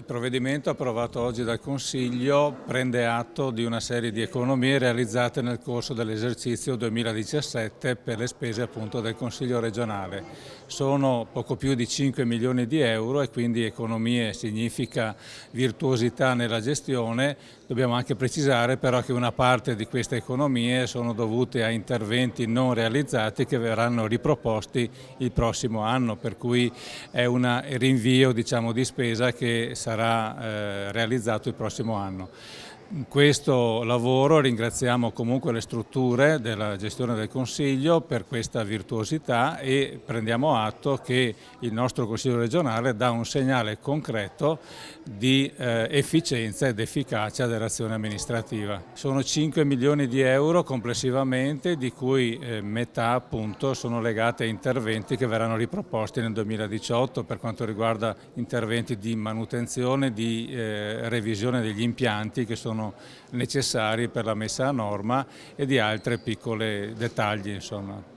provvedimento approvato oggi dal Consiglio prende atto di una serie di economie realizzate nel corso dell'esercizio 2017 per le spese appunto del Consiglio regionale. Sono poco più di 5 milioni di euro e quindi economie significa virtuosità nella gestione. Dobbiamo anche precisare però che una parte di queste economie sono dovute a interventi non realizzati che verranno riproposti il prossimo anno, per cui è un rinvio di spesa che sarà realizzato il prossimo anno. In questo lavoro ringraziamo comunque le strutture della gestione del Consiglio per questa virtuosità e prendiamo atto che il nostro Consiglio regionale dà un segnale concreto di efficienza ed efficacia dell'azione amministrativa. Sono 5 milioni di euro complessivamente, di cui metà appunto sono legate a interventi che verranno riproposti nel 2018 per quanto riguarda interventi di manutenzione, di revisione degli impianti che sono necessari per la messa a norma e di altri piccoli dettagli, insomma.